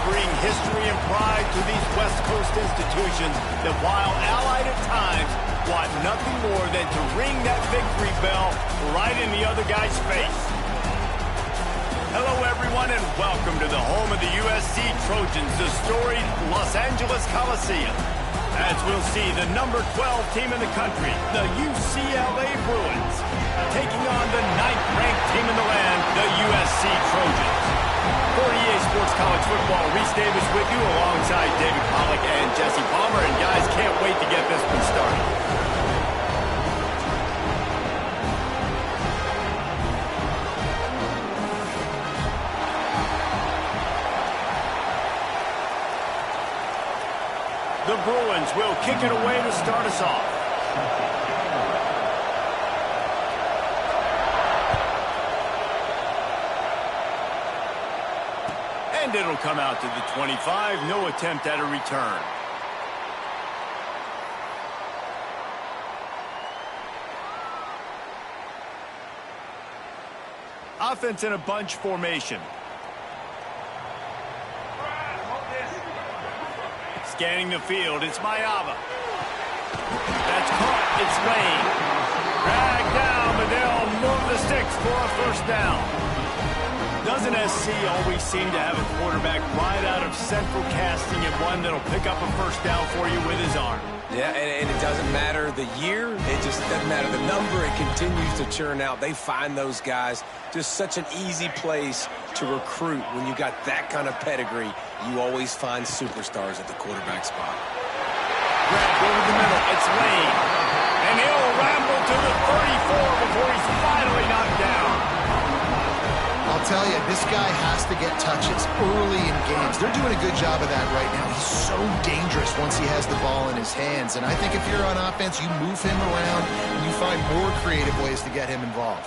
bring history and pride to these West Coast institutions that, while allied at times, want nothing more than to ring that victory bell right in the other guy's face. Hello, everyone, and welcome to the home of the USC Trojans, the storied Los Angeles Coliseum. As we'll see, the number 12 team in the country, the UCLA Bruins, taking on the 9th-ranked team in the land, the USC Trojans. For EA Sports College Football, Reese Davis with you alongside David Pollack and Jesse Palmer. And guys, can't wait to get this one started. The Bruins will kick it away to start us off. And it'll come out to the 25. No attempt at a return. Offense in a bunch formation. Scanning the field, it's Mayava. That's caught, it's Lane. Dragged down, but they'll move the sticks for a first down. Doesn't SC always seem to have a quarterback right out of central casting and one that'll pick up a first down for you with his arm? Yeah, and it doesn't matter the year. It just doesn't matter the number. It continues to churn out. They find those guys. Just such an easy place to recruit when you got that kind of pedigree. You always find superstars at the quarterback spot. Grab over the middle. It's Lane. And he'll ramble to the 34 before he's finally knocked down. I'll tell you, this guy has to get touches early in games. They're doing a good job of that right now. He's so dangerous once he has the ball in his hands. And I think if you're on offense, you move him around and you find more creative ways to get him involved.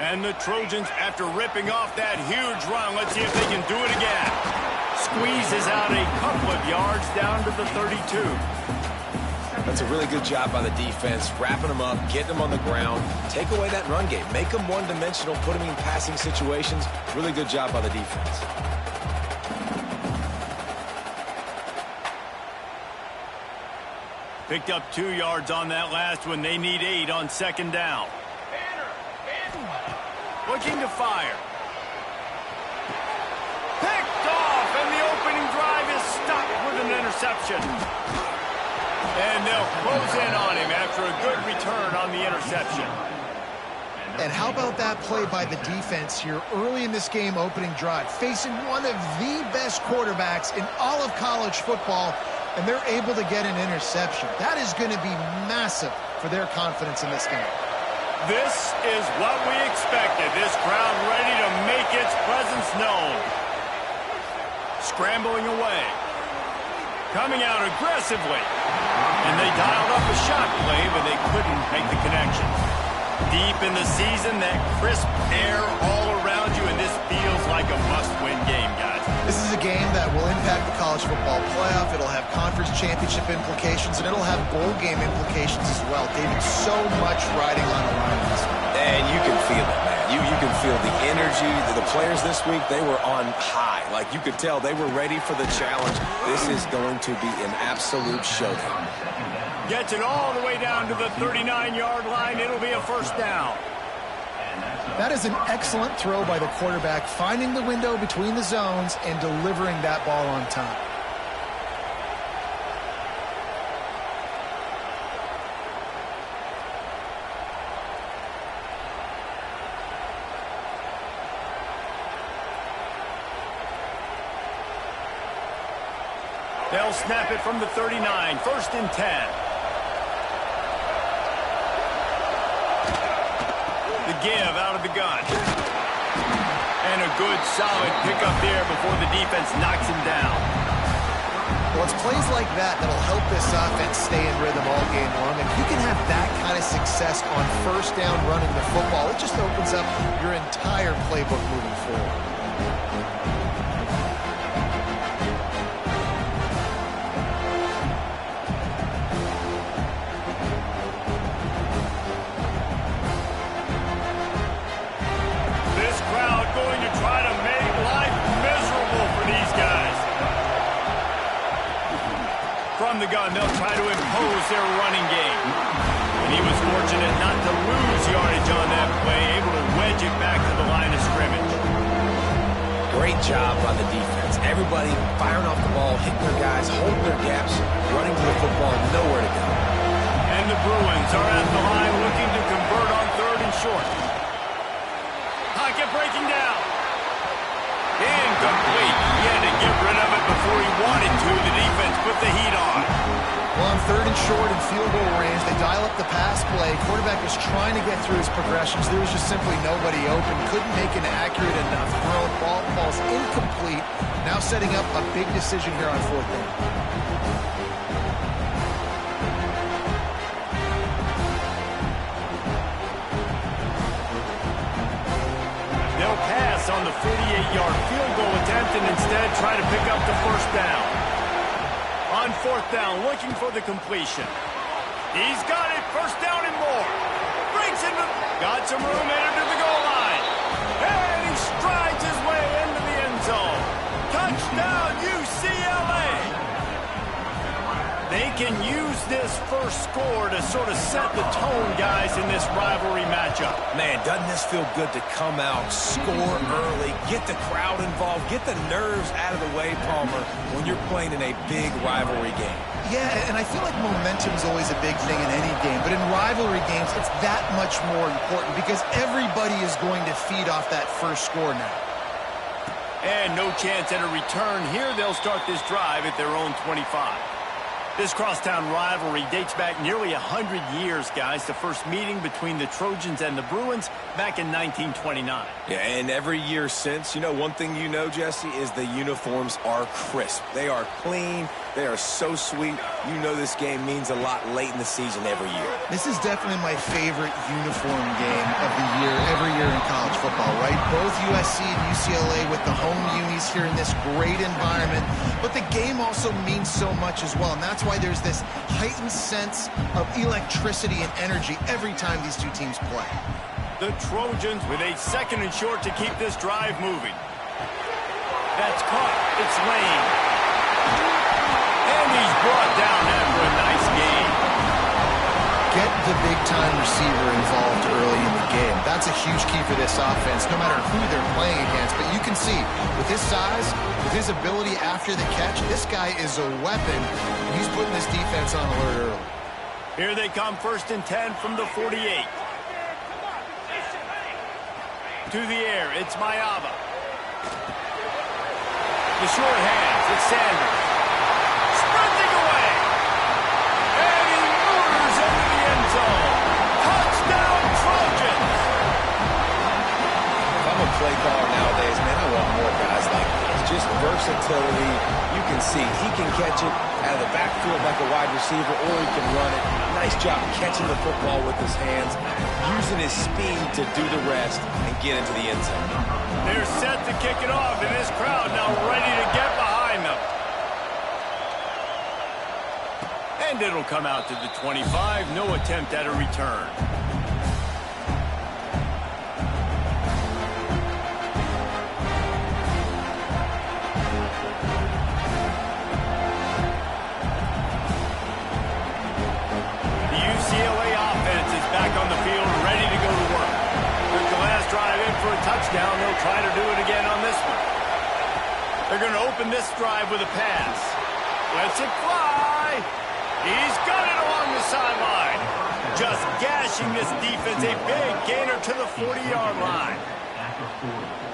And the Trojans, after ripping off that huge run, let's see if they can do it again. Squeezes out a couple of yards down to the 32. That's a really good job by the defense, wrapping them up, getting them on the ground, take away that run game, make them one-dimensional, put them in passing situations. Really good job by the defense. Picked up 2 yards on that last one. They need 8 on second down. Looking to fire. Picked off, and the opening drive is stopped with an interception. And they'll close in on him after a good return on the interception. And how about that play by the defense here early in this game opening drive, facing one of the best quarterbacks in all of college football, and they're able to get an interception. That is going to be massive for their confidence in this game. This is what we expected. This crowd ready to make its presence known. Scrambling away. Coming out aggressively. And they dialed up a shot play, but they couldn't make the connection. Deep in the season, that crisp air all around you, and this feels like a must-win game, guys. This is a game that will impact the college football playoff. It'll have conference championship implications, and it'll have bowl game implications as well. David, so much riding on the line in this one. And you can feel it, man. You can feel the energy. The players this week, they were on high. Like, you could tell they were ready for the challenge. This is going to be an absolute showdown. Gets it all the way down to the 39-yard line. It'll be a first down. That is an excellent throw by the quarterback, finding the window between the zones and delivering that ball on time. They'll snap it from the 39, first and 10. The give out of the gun. And a good, solid pickup there before the defense knocks him down. Well, it's plays like that that'll help this offense stay in rhythm all game long. If you can have that kind of success on first down running the football, it just opens up your entire playbook moving forward. This crowd going to try to make life miserable for these guys. from the gun, they'll try to impose their running game. And he was fortunate not to lose yardage on that play, able to wedge it back to the line of scrimmage. Great job by the defense. Everybody firing off the ball, hitting their guys, holding their gaps, running to the football, nowhere to go. And the Bruins are at the line looking to convert on 3rd and short. Pocket breaking down. Incomplete. He had to get rid of it before he wanted to. The defense put the heat on. Well, on 3rd and short and field goal range, they dial up the pass play. Quarterback was trying to get through his progressions. There was just simply nobody open. Couldn't make an accurate enough throw. Ball falls incomplete. Now setting up a big decision here on 4th down. They'll pass on the 48-yard field goal attempt and instead try to pick up the 1st down. On 4th down, looking for the completion. He's got it, 1st down and more. Breaks into, got some room, headed to the goal line. And he strides his way into the end zone. Touchdown, UCLA. They can use this first score to sort of set the tone, guys, in this rivalry matchup. Man, doesn't this feel good to come out, score early, get the crowd involved, get the nerves out of the way, Palmer, when you're playing in a big rivalry game. Yeah, and I feel like momentum is always a big thing in any game, but in rivalry games, it's that much more important because everybody is going to feed off that first score now. And no chance at a return here. They'll start this drive at their own 25. This crosstown rivalry dates back nearly 100 years, guys. The first meeting between the Trojans and the Bruins back in 1929. Yeah, and every year since, you know, one thing you know, Jesse, is the uniforms are crisp. They are clean. They are so sweet. You know this game means a lot late in the season every year. This is definitely my favorite uniform game of the year, every year in college football, right? Both USC and UCLA with the home unis here in this great environment. But the game also means so much as well, and that's why there's this heightened sense of electricity and energy every time these two teams play. The Trojans with a 2nd and short to keep this drive moving. That's caught. It's Lane. And he's brought down after a nice gain. Get the big-time receiver involved early in the game. That's a huge key for this offense, no matter who they're playing against. But you can see, with his size, with his ability after the catch, this guy is a weapon. He's putting this defense on alert early. Here they come, 1st and 10 from the 48. To the air, it's Mayava. The short hands, it's Sanders. Sprinting away. And he moves into the end zone. Touchdown, Trojans. If I'm a play caller nowadays, man, I want more guys like this. Just versatility. You can see he can catch it out of the backfield like a wide receiver, or he can run it. Nice job catching the football with his hands, using his speed to do the rest and get into the end zone. They're set to kick it off, and this crowd now ready to get behind them. And it'll come out to the 25. No attempt at a return. Touchdown, they'll try to do it again on this one. They're going to open this drive with a pass. Lets it fly. He's got it along the sideline. Just gashing this defense. A big gainer to the 40-yard line.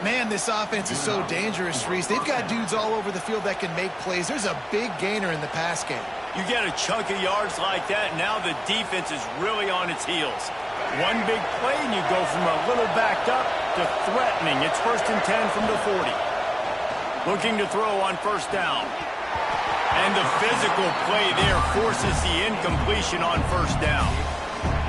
Man, this offense is so dangerous, Reese. They've got dudes all over the field that can make plays. There's a big gainer in the pass game. You get a chunk of yards like that, now the defense is really on its heels. One big play, and you go from a little backed up to threatening. It's 1st and 10 from the 40. Looking to throw on 1st down. And the physical play there forces the incompletion on 1st down.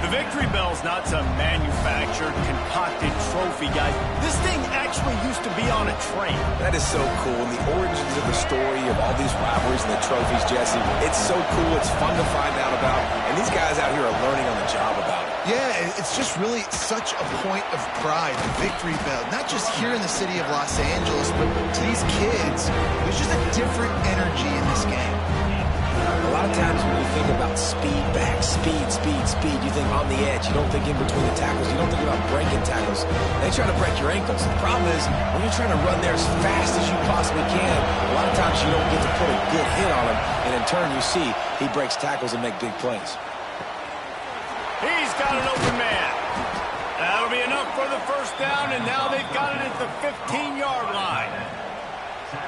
The victory bell's not some manufactured, concocted trophy, guys. This thing actually used to be on a train. That is so cool. And the origins of the story of all these rivalries and the trophies, Jesse, it's so cool. It's fun to find out about. And these guys out here are learning on the job about it. Yeah, it's just really such a point of pride, the victory bell. Not just here in the city of Los Angeles, but to these kids, there's just a different energy in this game. A lot of times speed, you think on the edge. You don't think in between the tackles. You don't think about breaking tackles. They try to break your ankles. The problem is when you're trying to run there as fast as you possibly can, a lot of times you don't get to put a good hit on him, and in turn you see he breaks tackles and make big plays. He's got an open man. That'll be enough for the first down, and now they've got it at the 15-yard line.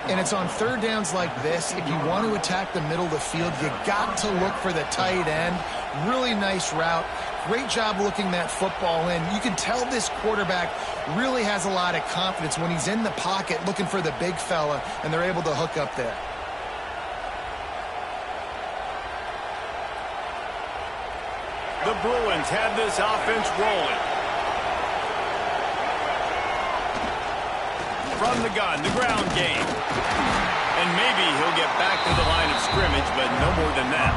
And it's on third downs like this. If you want to attack the middle of the field, you got to look for the tight end. Really nice route. Great job looking that football in. You can tell this quarterback really has a lot of confidence when he's in the pocket looking for the big fella, and they're able to hook up there. The Bruins have this offense rolling. From the gun, the ground game. And maybe he'll get back to the line of scrimmage, but no more than that.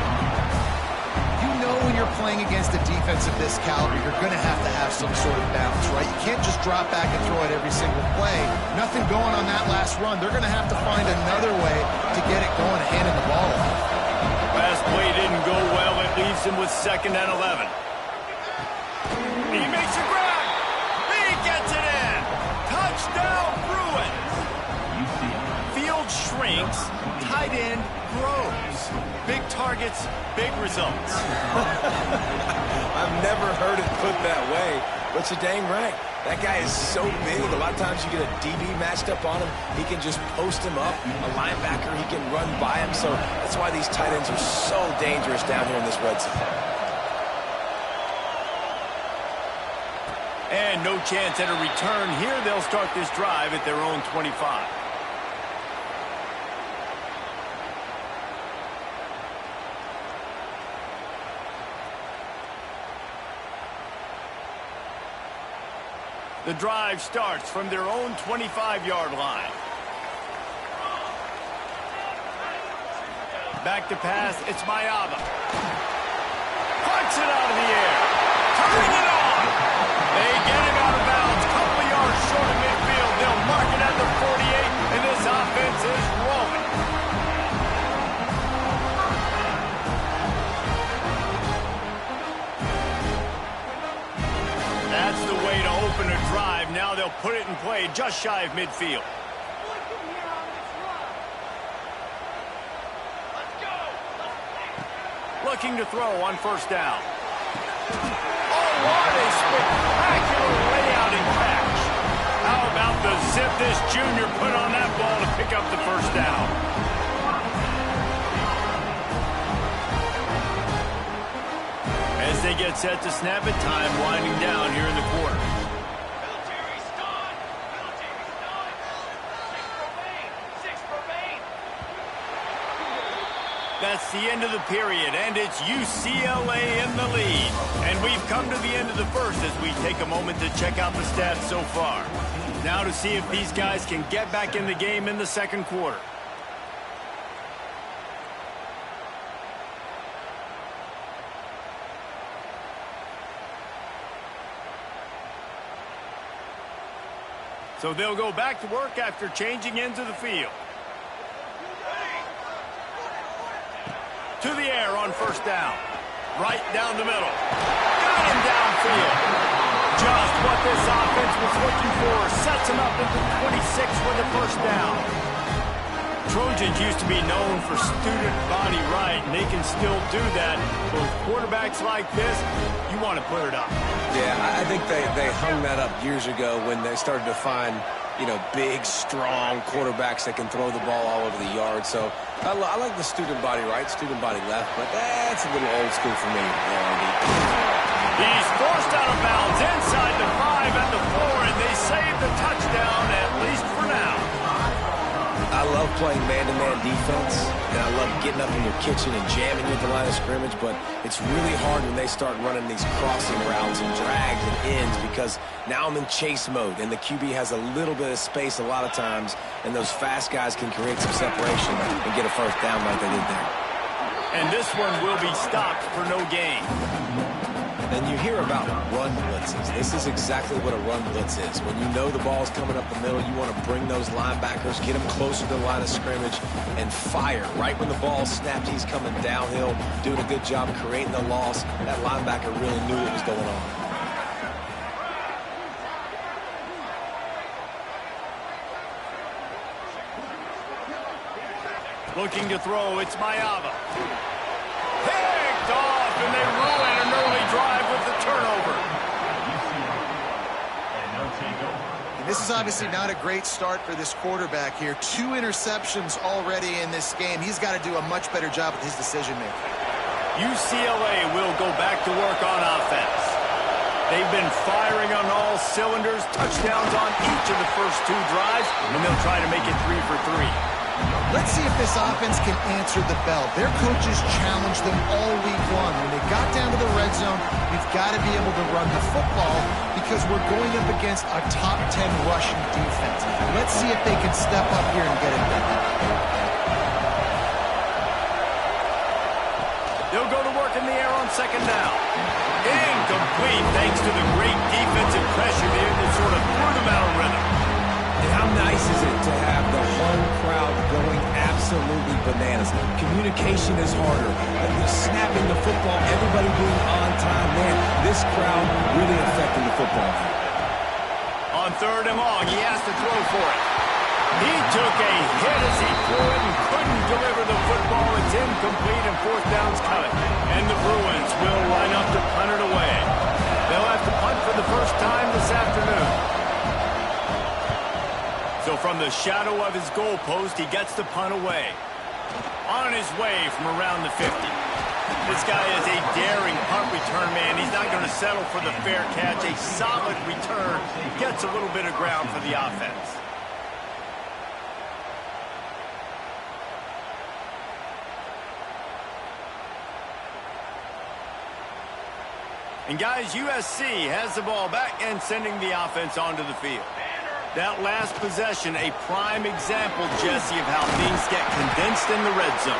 You know when you're playing against a defense of this caliber, you're going to have some sort of balance, right? You can't just drop back and throw it every single play. Nothing going on that last run. They're going to have to find another way to get it going and handing the ball off. Last play didn't go well. It leaves him with 2nd and 11. He makes a grab. He gets it in. Touchdown, Bruins. Field shrinks. Tight end grows. Big targets, big results. I've never heard it put that way, but you're dang right. That guy is so big. A lot of times you get a DB matched up on him. He can just post him up. A linebacker, he can run by him. So that's why these tight ends are so dangerous down here in this red zone. And no chance at a return here. They'll start this drive at their own 25. The drive starts from their own 25-yard line. Back to pass, it's Mayaba. Punts it out of the air. Turning it on. They get him out of bounds. Couple of yards short of midfield. They'll mark it at the 48, and this offense is rolling. That's the way to open a drive. Now they'll put it in play just shy of midfield. Looking to throw on first down. Oh, what a spectacular layout and catch. How about the zip this junior put on that ball to pick up the first down? As they get set to snap it, time winding down here in the quarter. That's the end of the period, and it's UCLA in the lead. And we've come to the end of the first as we take a moment to check out the stats so far. Now to see if these guys can get back in the game in the second quarter. So they'll go back to work after changing into the field. To the air on first down. Right down the middle. Got him downfield. Just what this offense was looking for. Sets him up at the 26 for the first down. Trojans used to be known for student body right, and they can still do that. But with quarterbacks like this, you want to put it up. Yeah, I think they hung that up years ago when they started to find, you know, big, strong quarterbacks that can throw the ball all over the yard. So I like the student body right, student body left, but that's a little old school for me. He's forced out of bounds inside the 5 at the 4, and they save the touchdown, at least for now. I love playing man-to-man defense, and I love getting up in your kitchen and jamming you at the line of scrimmage, but it's really hard when they start running these crossing routes and drags and ends because now I'm in chase mode, and the QB has a little bit of space a lot of times, and those fast guys can create some separation and get a first down like they did there. And this one will be stopped for no gain. And you hear about run blitzes. This is exactly what a run blitz is. When you know the ball's coming up the middle, you want to bring those linebackers, get them closer to the line of scrimmage, and fire. Right when the ball snapped, he's coming downhill, doing a good job creating the loss. That linebacker really knew what was going on. Looking to throw, it's Maiava. Picked off, and they ruin an early drive with the turnover. And this is obviously not a great start for this quarterback here. 2 interceptions already in this game. He's got to do a much better job with his decision-making. UCLA will go back to work on offense. They've been firing on all cylinders, touchdowns on each of the first 2 drives, and they'll try to make it 3 for 3. Let's see if this offense can answer the bell. Their coaches challenged them all week long. When they got down to the red zone, we've got to be able to run the football because we're going up against a top 10 rushing defense. Let's see if they can step up here and get it done. They'll go to work in the air on second down. Incomplete thanks to the great defensive pressure there that sort of threw them out of rhythm. And how nice is it to have the home crowd going absolutely bananas? Communication is harder. The snapping the football, everybody being on time. Man, this crowd really affecting the football. On third and long, he has to throw for it. He took a hit as he threw it and couldn't deliver the football. It's incomplete and fourth down's coming. And the Bruins will line up to punt it away. They'll have to punt for the first time this afternoon. So from the shadow of his goalpost, he gets the punt away. On his way from around the 50. This guy is a daring punt return man. He's not going to settle for the fair catch. A solid return. Gets a little bit of ground for the offense. And guys, USC has the ball back and sending the offense onto the field. That last possession, a prime example, Jesse, of how things get condensed in the red zone.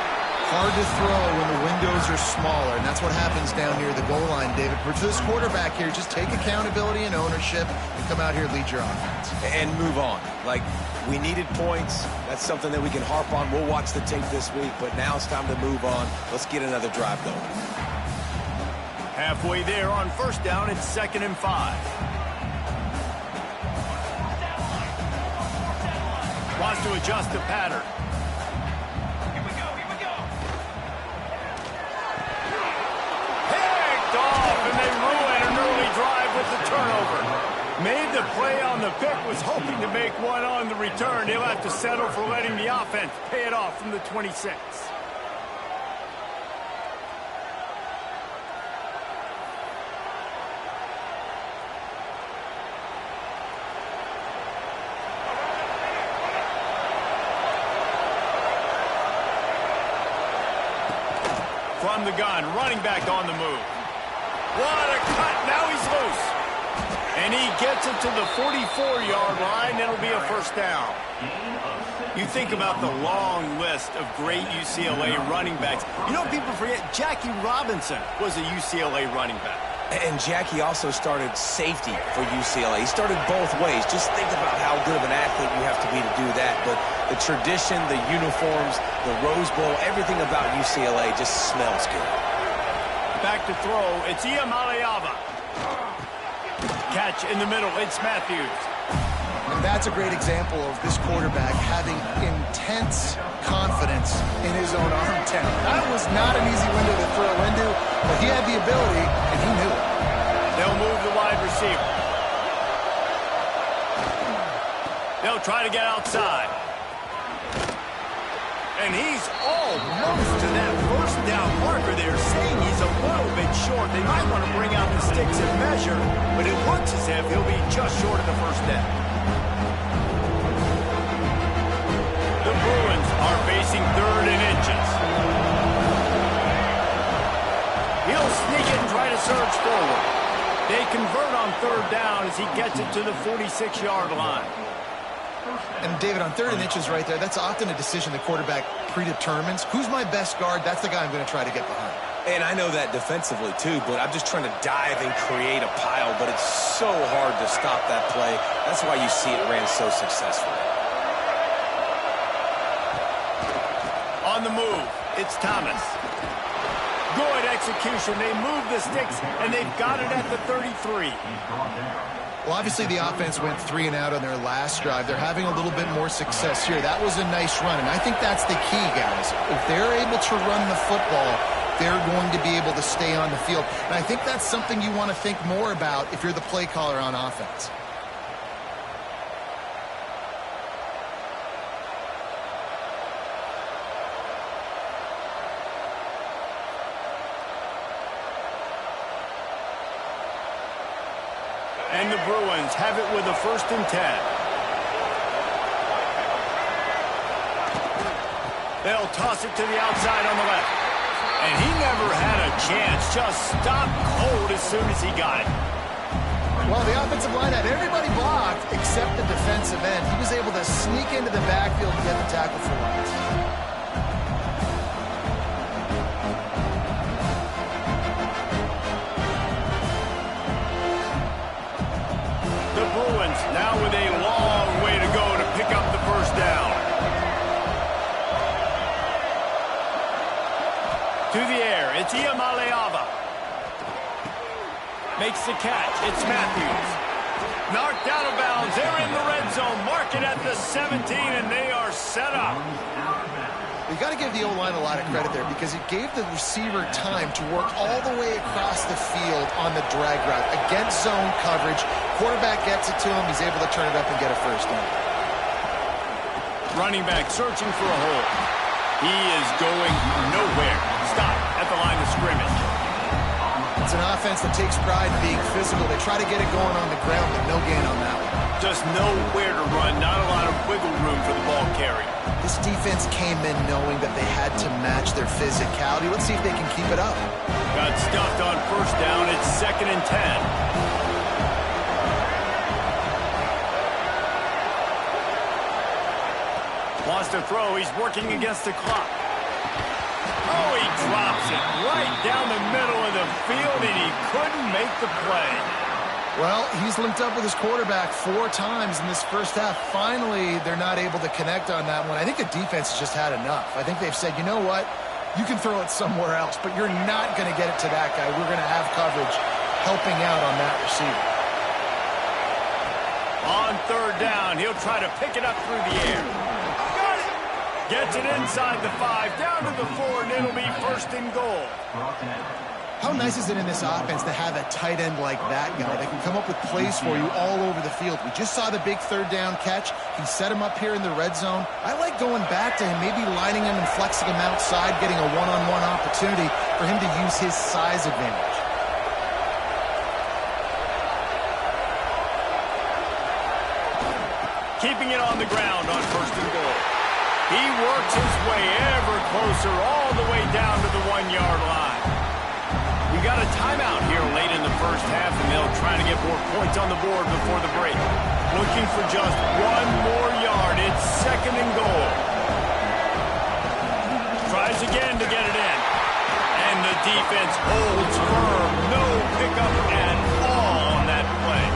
Hard to throw when the windows are smaller, and that's what happens down near the goal line, David. For this quarterback here, just take accountability and ownership and come out here and lead your offense. And move on. Like, we needed points. That's something that we can harp on. We'll watch the tape this week, but now it's time to move on. Let's get another drive going. Halfway there on first down, it's 2nd and 5. Wants to adjust the pattern. Here we go. Picked off, and they ruin an early drive with the turnover. Made the play on the pick, was hoping to make one on the return. He'll have to settle for letting the offense pay it off from the 26. From the gun, running back on the move. What a cut, now he's loose. And he gets it to the 44-yard line, it'll be a first down. You think about the long list of great UCLA running backs. You know, people forget, Jackie Robinson was a UCLA running back. And Jackie also started safety for UCLA. He started both ways. Just think about how good of an athlete you have to be to do that. But the tradition, the uniforms, the Rose Bowl, everything about UCLA just smells good. Back to throw, it's Iamaleava. Catch in the middle, it's Matthews. And that's a great example of this quarterback having intense confidence in his own arm talent. That was not an easy window to throw into, but he had the ability, and he knew it. They'll move the wide receiver. They'll try to get outside. And he's almost to that first down marker there, saying he's a little bit short. They might want to bring out the sticks and measure, but it looks as if he'll be just short of the first down. The Bruins are facing 3rd and inches. He'll sneak it and try to surge forward. They convert on 3rd down as he gets it to the 46-yard line. And, David, on 3rd and inches right there, that's often a decision the quarterback predetermines. Who's my best guard? That's the guy I'm going to try to get behind. And I know that defensively, too, but I'm just trying to dive and create a pile, but it's so hard to stop that play. That's why you see it ran so successfully. On the move, it's Thomas. Good execution. They move the sticks, and they've got it at the 33. Well, obviously the offense went 3 and out on their last drive. They're having a little bit more success here. That was a nice run, and I think that's the key, guys. If they're able to run the football, they're going to be able to stay on the field. And I think that's something you want to think more about if you're the play caller on offense. And the Bruins have it with a 1st and 10. They'll toss it to the outside on the left. And he never had a chance. Just stopped cold as soon as he got it. Well, the offensive line had everybody blocked except the defensive end. He was able to sneak into the backfield and get the tackle for loss. Now with a long way to go to pick up the 1st down. To the air, it's Iamaleava. Makes the catch, it's Matthews. Knocked out of bounds, they're in the red zone. Mark it at the 17, and they are set up. You got to give the O-line a lot of credit there because it gave the receiver time to work all the way across the field on the drag route against zone coverage. Quarterback gets it to him. He's able to turn it up and get a 1st down. Running back searching for a hole. He is going nowhere. Stop at the line of scrimmage. It's an offense that takes pride in being physical. They try to get it going on the ground, but no gain on that one. Just nowhere to run. Not a lot of wiggle room for the ball carrier. This defense came in knowing that they had to match their physicality. Let's see if they can keep it up. Got stuffed on 1st down. It's 2nd and 10. Wants to throw. He's working against the clock. Oh, he drops it right down the middle of the field, and he couldn't make the play. Well, he's linked up with his quarterback 4 times in this 1st half. Finally, they're not able to connect on that one. I think the defense has just had enough. I think they've said, you know what? You can throw it somewhere else, but you're not going to get it to that guy. We're going to have coverage helping out on that receiver. On 3rd down, he'll try to pick it up through the air. Got it! Gets it inside the 5, down to the 4, and it'll be 1st and goal. How nice is it in this offense to have a tight end like that guy that can come up with plays for you all over the field? We just saw the big 3rd down catch. He set him up here in the red zone. I like going back to him, maybe lining him and flexing him outside, getting a one-on-one opportunity for him to use his size advantage. Keeping it on the ground on 1st and goal. He works his way ever closer all the way down to the 1-yard line. We got a timeout here late in the 1st half, and they'll try to get more points on the board before the break. Looking for just 1 more yard. It's 2nd and goal. Tries again to get it in. And the defense holds firm. No pickup at all on that play.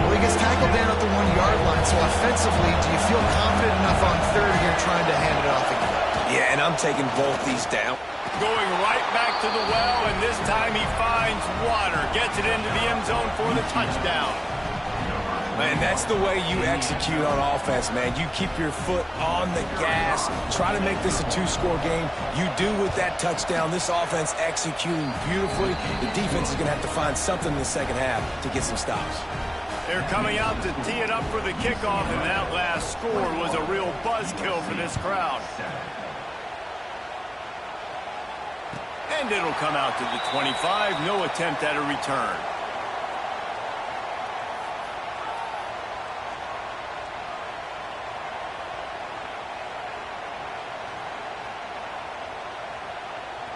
Well, he gets tackled down at the 1-yard line, so offensively, do you feel confident enough on 3rd here trying to hand it off again? Yeah, and I'm taking both these down. Going right back to the well, and this time he finds water. Gets it into the end zone for the touchdown. Man, that's the way you execute on offense, man. You keep your foot on the gas. Try to make this a 2-score game. You do with that touchdown. This offense executing beautifully. The defense is going to have to find something in the 2nd half to get some stops. They're coming out to tee it up for the kickoff, and that last score was a real buzzkill for this crowd. And it'll come out to the 25. No attempt at a return.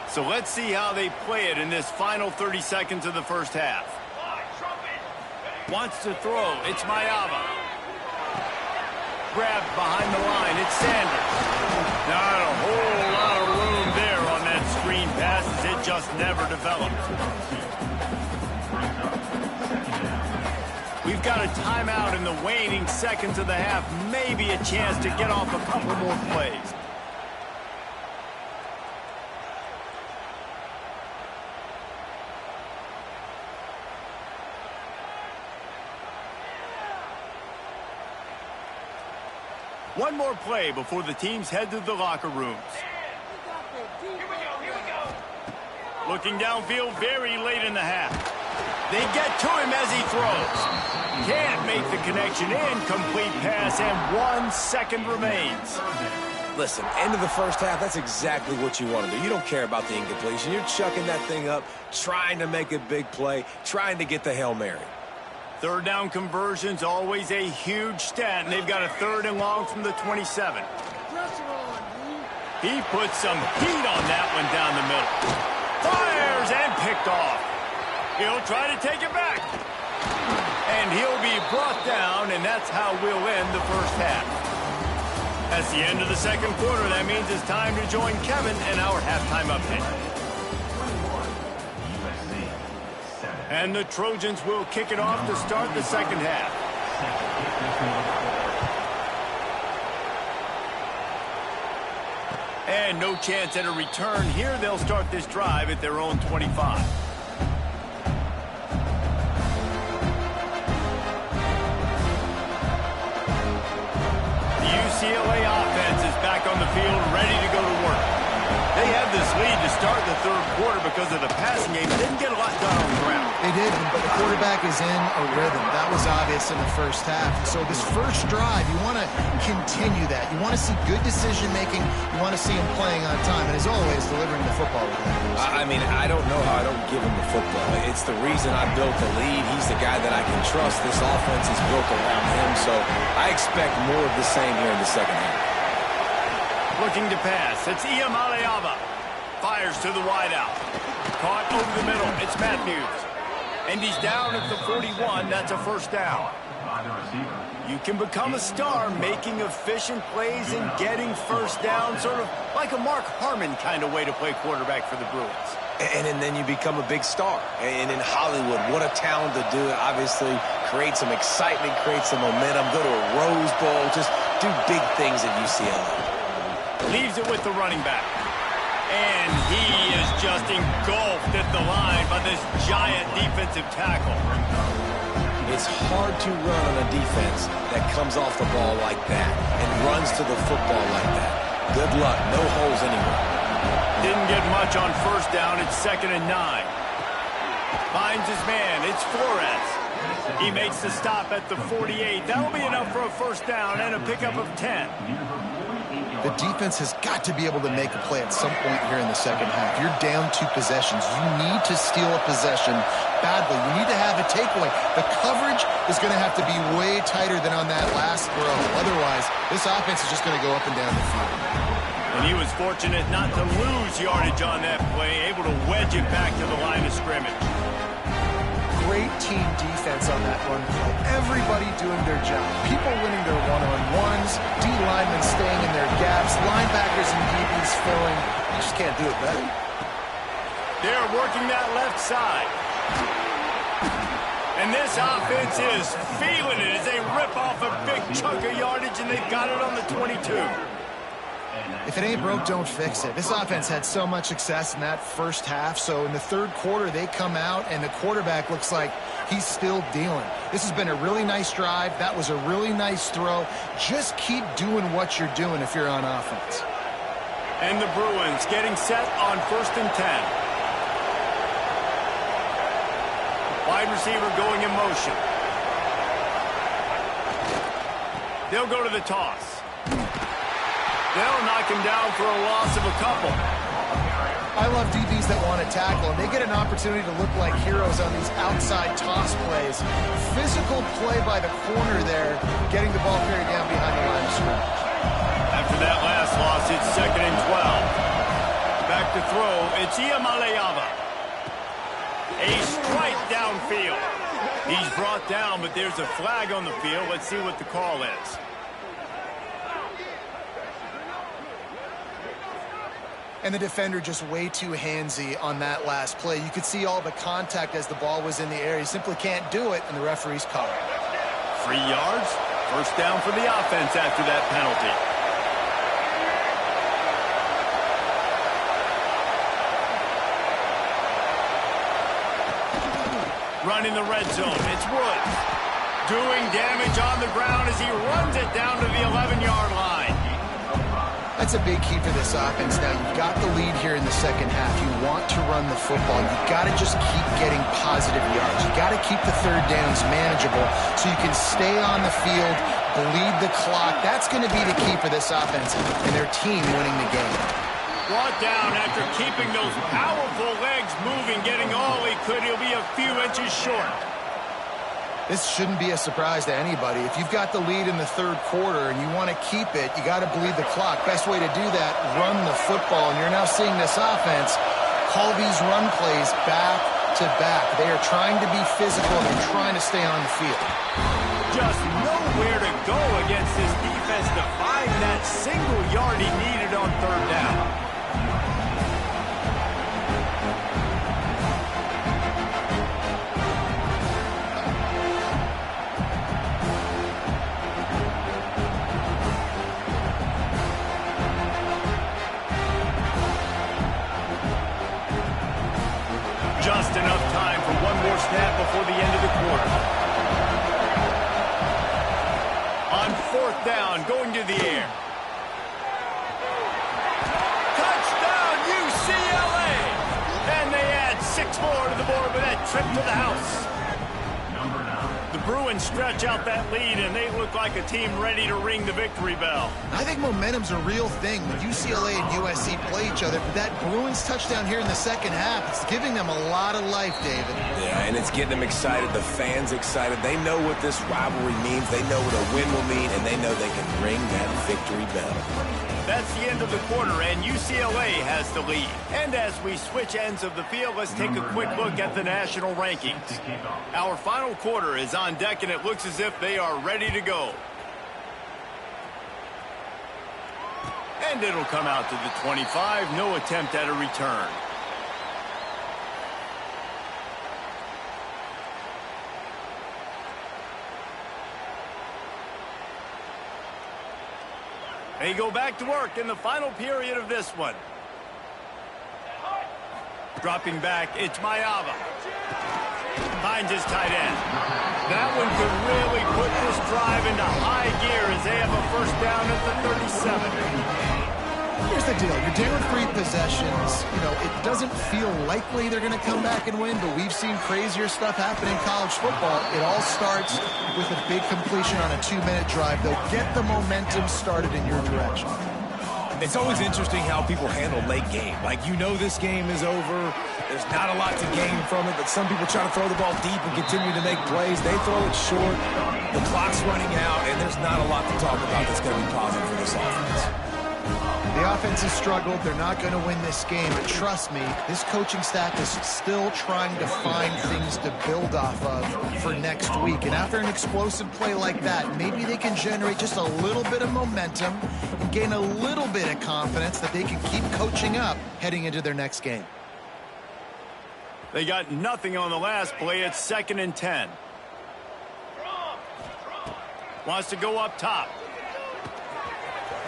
So let's see how they play it in this final 30 seconds of the 1st half. Wants to throw. It's Maiava. Grabbed behind the line. It's Sanders. Not a whole lot of room there on that screen never developed. We've got a timeout in the waning seconds of the half. Maybe a chance to get off a couple more plays. One more play before the teams head to the locker rooms. Looking downfield very late in the half. They get to him as he throws. Can't make the connection. Incomplete pass, and 1 second remains. Listen, end of the first half, that's exactly what you want to do. You don't care about the incompletion. You're chucking that thing up, trying to make a big play, trying to get the Hail Mary. Third down conversion's always a huge stat, and they've got a 3rd and long from the 27. He puts some heat on that one down the middle. Fires and picked off. He'll try to take it back. And he'll be brought down, and that's how we'll end the first half. That's the end of the second quarter. That means it's time to join Kevin and our halftime update. And the Trojans will kick it off to start the second half. And no chance at a return here. They'll start this drive at their own 25. The UCLA offense is back on the field, ready to go to work. They have this lead to start the third quarter because of the passing game. They didn't get a lot done on the ground. They did, but the quarterback is in a rhythm. That was obvious in the first half. So this first drive, you want to continue that. You want to see good decision-making. You want to see him playing on time. And as always, delivering the football. I mean, I don't know how I don't give him the football. It's the reason I built the lead. He's the guy that I can trust. This offense is built around him. So I expect more of the same here in the second half. Looking to pass. It's Iamaleava. Fires to the wideout. Caught over the middle. It's Matthews. And he's down at the 41. That's a first down. You can become a star making efficient plays and getting first down, sort of like a Mark Harmon kind of way to play quarterback for the Bruins. And then you become a big star. And in Hollywood, what a talent to do it. Obviously, create some excitement, create some momentum, go to a Rose Bowl, just do big things at UCLA. Leaves it with the running back. And he is just engulfed at the line by this giant defensive tackle. It's hard to run on a defense that comes off the ball like that and runs to the football like that. Good luck. No holes anywhere. Didn't get much on first down. It's 2nd and 9. Finds his man. It's Flores. He makes the stop at the 48. That'll be enough for a first down and a pickup of 10. The defense has got to be able to make a play at some point here in the second half. You're down 2 possessions. You need to steal a possession badly. You need to have a takeaway. The coverage is going to have to be way tighter than on that last throw. Otherwise, this offense is just going to go up and down the field. And he was fortunate not to lose yardage on that play, able to wedge it back to the line of scrimmage. Great team defense on that run play. Everybody doing their job. People winning their one-on-ones, D-linemen staying in their gaps, linebackers and DBs filling. You just can't do it better. They're working that left side. And this offense is feeling it as they rip off a big chunk of yardage, and they've got it on the 22. If it ain't broke, don't fix it. This offense had so much success in that first half, so in the third quarter, they come out, and the quarterback looks like he's still dealing. This has been a really nice drive. That was a really nice throw. Just keep doing what you're doing if you're on offense. And the Bruins getting set on 1st and 10. Wide receiver going in motion. They'll go to the toss. They'll knock him down for a loss of a couple. I love DBs that want to tackle, and they get an opportunity to look like heroes on these outside toss plays. Physical play by the corner there, getting the ball carried down behind the line of scrimmage. After that last loss, it's 2nd and 12. Back to throw, it's Iamaleava. A strike downfield. He's brought down, but there's a flag on the field. Let's see what the call is. And the defender just way too handsy on that last play. You could see all the contact as the ball was in the air. He simply can't do it, and the referee's caught it. 3 yards, first down for the offense after that penalty. Running the red zone, it's Woods. Doing damage on the ground as he runs it down to the 11-yard line. That's a big key for this offense. Now, you've got the lead here in the second half. You want to run the football. You've got to just keep getting positive yards. You've got to keep the third downs manageable so you can stay on the field, bleed the clock. That's going to be the key for this offense and their team winning the game. Brought down after keeping those powerful legs moving, getting all he could. He'll be a few inches short. This shouldn't be a surprise to anybody. If you've got the lead in the third quarter and you want to keep it, you got to bleed the clock. Best way to do that, run the football. And you're now seeing this offense call these run plays back to back. They are trying to be physical and they're trying to stay on the field. Just nowhere to go against this defense to find that single yard he needed on third down. Just enough time for one more snap before the end of the quarter. On fourth down, going to the air. Touchdown, UCLA! And they add 6 more to the board with that trip to the house. The Bruins stretch out that lead, and they look like a team ready to ring the victory bell. I think momentum's a real thing when UCLA and USC play each other. But that Bruins touchdown here in the second half, it's giving them a lot of life, David. Yeah, and it's getting them excited. The fans excited. They know what this rivalry means. They know what a win will mean, and they know they can ring that victory bell. That's the end of the quarter, and UCLA has the lead. And as we switch ends of the field, let's take a quick look at the national rankings. Our final quarter is on deck, and it looks as if they are ready to go. And it'll come out to the 25. No attempt at a return. They go back to work in the final period of this one. Dropping back, it's Mayava. Finds his tight end. That one could really put this drive into high gear as they have a first down at the 37. Here's the deal. You're down 3 possessions. You know, it doesn't feel likely they're going to come back and win, but we've seen crazier stuff happen in college football. It all starts with a big completion on a 2-minute drive. They'll get the momentum started in your direction. It's always interesting how people handle late game. Like, you know this game is over. There's not a lot to gain from it, but some people try to throw the ball deep and continue to make plays. They throw it short. The clock's running out, and there's not a lot to talk about that's going to be positive for this offense. The offense has struggled. They're not going to win this game, but trust me, this coaching staff is still trying to find things to build off of for next week. And after an explosive play like that, maybe they can generate just a little bit of momentum and gain a little bit of confidence that they can keep coaching up heading into their next game. They got nothing on the last play. It's 2nd and 10. Wants to go up top.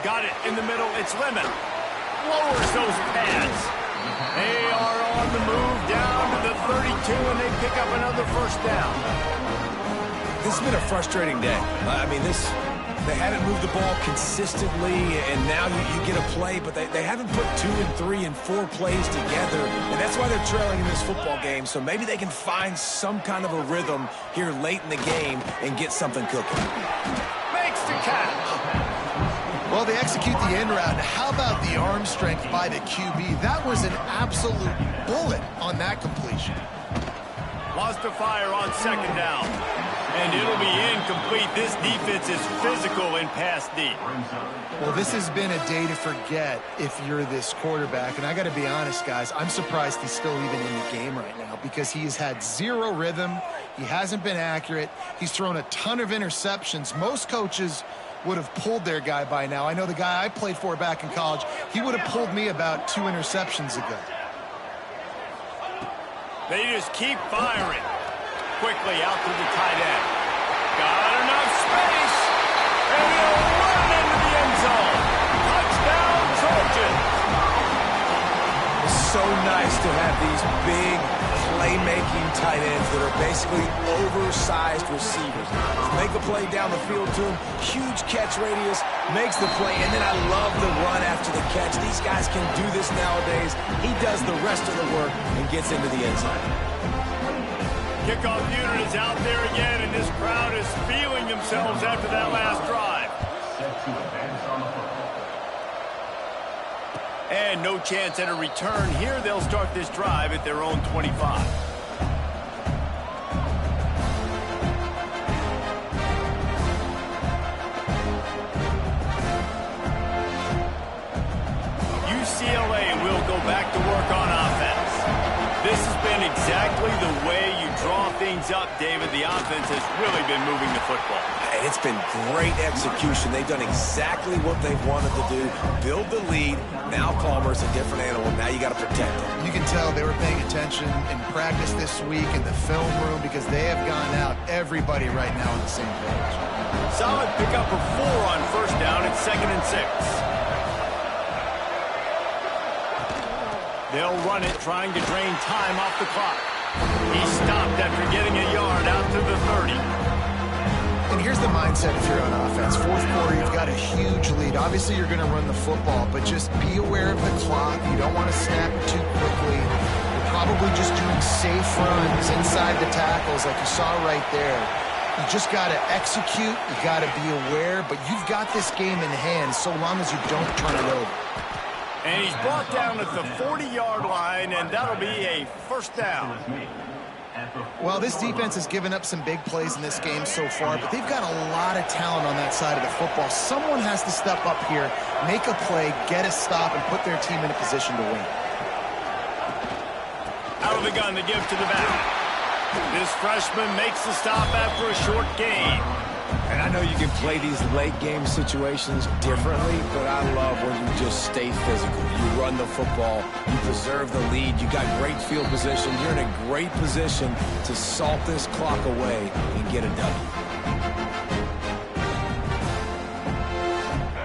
Got it in the middle. It's Lemon. Lowers those pads. They are on the move down to the 32, and they pick up another first down. This has been a frustrating day. I mean, they haven't moved the ball consistently, and now you get a play, but they haven't put 2 and 3 and 4 plays together, and that's why they're trailing in this football game. So maybe they can find some kind of a rhythm here late in the game and get something cooking. Makes the catch. Well, they execute the end route. How about the arm strength by the QB? That was an absolute bullet on that completion. Wants to fire on 2nd down. And it'll be incomplete. This defense is physical in pass deep. Well, this has been a day to forget if you're this quarterback. And I got to be honest, guys, I'm surprised he's still even in the game right now because he has had 0 rhythm. He hasn't been accurate. He's thrown a ton of interceptions. Most coaches would have pulled their guy by now. I know the guy I played for back in college, he would have pulled me about 2 interceptions ago. They just keep firing. Quickly out to the tight end. Got enough space. And he'll run into the end zone. Touchdown, Trojans. It's so nice to have these big playmaking tight ends that are basically oversized receivers. Make a play down the field to him, huge catch radius, makes the play, and then I love the run after the catch. These guys can do this nowadays. He does the rest of the work and gets into the end zone. Kickoff unit is out there again, and this crowd is feeling themselves after that last drive. And no chance at a return here. They'll start this drive at their own 25. UCLA will go back to work on offense. This has been exactly the way you draw things up, David. The offense has really been moving the football. And it's been great execution. They've done exactly what they've wanted to do. Build the lead. Now Palmer's a different animal. Now you got to protect him. You can tell they were paying attention in practice this week in the film room because they have gone out, everybody right now on the same page. Solid pickup of 4 on first down. It's 2nd and 6. They'll run it, trying to drain time off the clock. He stopped after getting a yard out to the 30. And here's the mindset if you're on offense. Fourth quarter, you've got a huge lead. Obviously, you're going to run the football, but just be aware of the clock. You don't want to snap it too quickly. You're probably just doing safe runs inside the tackles like you saw right there. You just got to execute. You got to be aware, but you've got this game in hand so long as you don't turn it over. And he's brought down at the 40-yard line, and that'll be a first down. Well, this defense has given up some big plays in this game so far, but they've got a lot of talent on that side of the football. Someone has to step up here, make a play, get a stop, and put their team in a position to win. Out of the gun to give to the back. This freshman makes the stop after a short gain. And I know you can play these late game situations differently, but I love when you just stay physical. You run the football, you preserve the lead, you got great field position, you're in a great position to salt this clock away and get a W.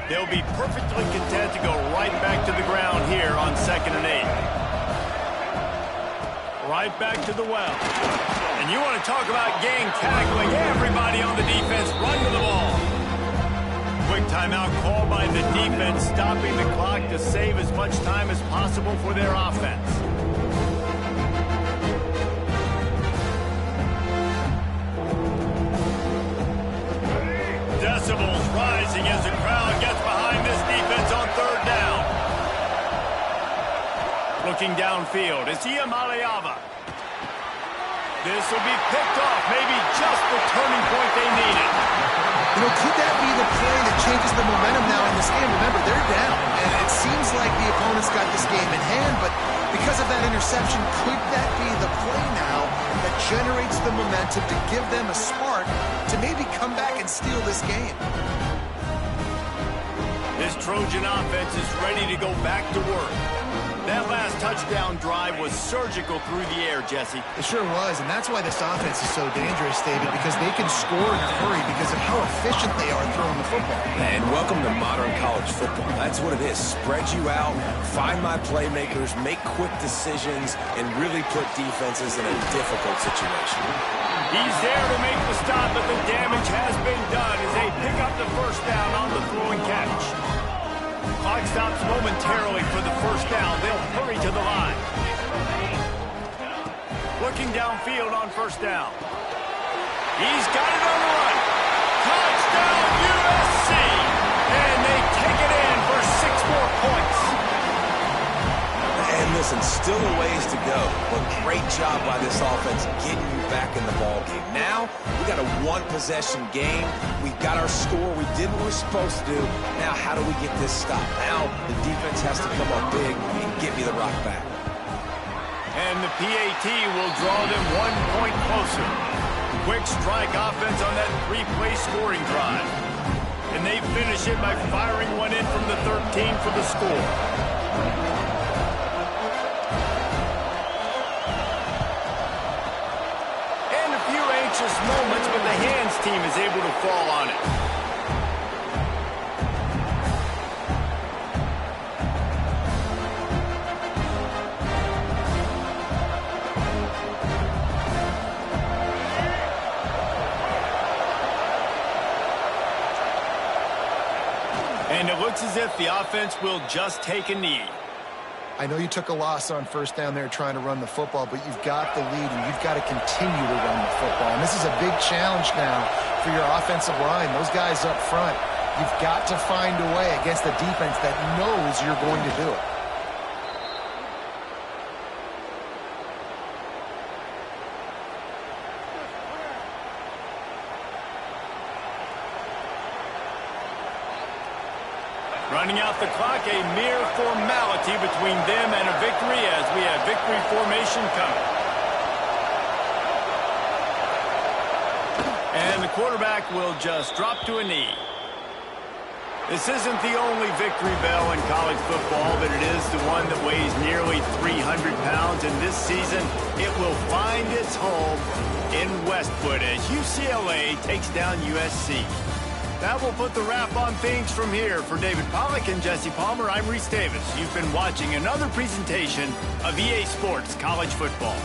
They'll be perfectly content to go right back to the ground here on 2nd and 8. Right back to the well. And you want to talk about gang tackling. Everybody on the defense run to the ball. Quick timeout call by the defense, stopping the clock to save as much time as possible for their offense. Decibels rising as the crowd gets behind this defense on 3rd down. Looking downfield, it's Iamaleava. This will be picked off, maybe just the turning point they needed. You know, could that be the play that changes the momentum now in this game? Remember, they're down, and it seems like the opponent's got this game in hand, but because of that interception, could that be the play now that generates the momentum to give them a spark to maybe come back and steal this game? This Trojan offense is ready to go back to work. That last touchdown drive was surgical through the air, Jesse. It sure was, and that's why this offense is so dangerous, David, because they can score in a hurry because of how efficient they are throwing the football. And welcome to modern college football. That's what it is. Spread you out, find my playmakers, make quick decisions, and really put defenses in a difficult situation. He's there to make the stop, but the damage has been done as they pick up the first down on the throw and catch. Clock stops momentarily for the first down. They'll hurry to the line. Looking downfield on first down. He's got it on the run. Touchdown USC! And they take it in for 6 more points. And listen, still a ways to go, but great job by this offense getting you back in the ball game. Now, we got a one-possession game. We got our score. We did what we're supposed to do. Now, how do we get this stop? Now, the defense has to come up big and get me the rock back. And the PAT will draw them 1 point closer. Quick strike offense on that 3-play scoring drive. And they finish it by firing one in from the 13 for the score. And a few anxious moments, but the hands team is able to fall on it. And it looks as if the offense will just take a knee. I know you took a loss on first down there trying to run the football, but you've got the lead, and you've got to continue to run the football. And this is a big challenge now for your offensive line. Those guys up front, you've got to find a way against the defense that knows you're going to do it. Running out the clock, a mere formality between them and a victory as we have victory formation coming. And the quarterback will just drop to a knee. This isn't the only victory bell in college football, but it is the one that weighs nearly 300 pounds. And this season, it will find its home in Westwood as UCLA takes down USC. That will put the wrap on things from here. For David Pollack and Jesse Palmer, I'm Reese Davis. You've been watching another presentation of EA Sports College Football.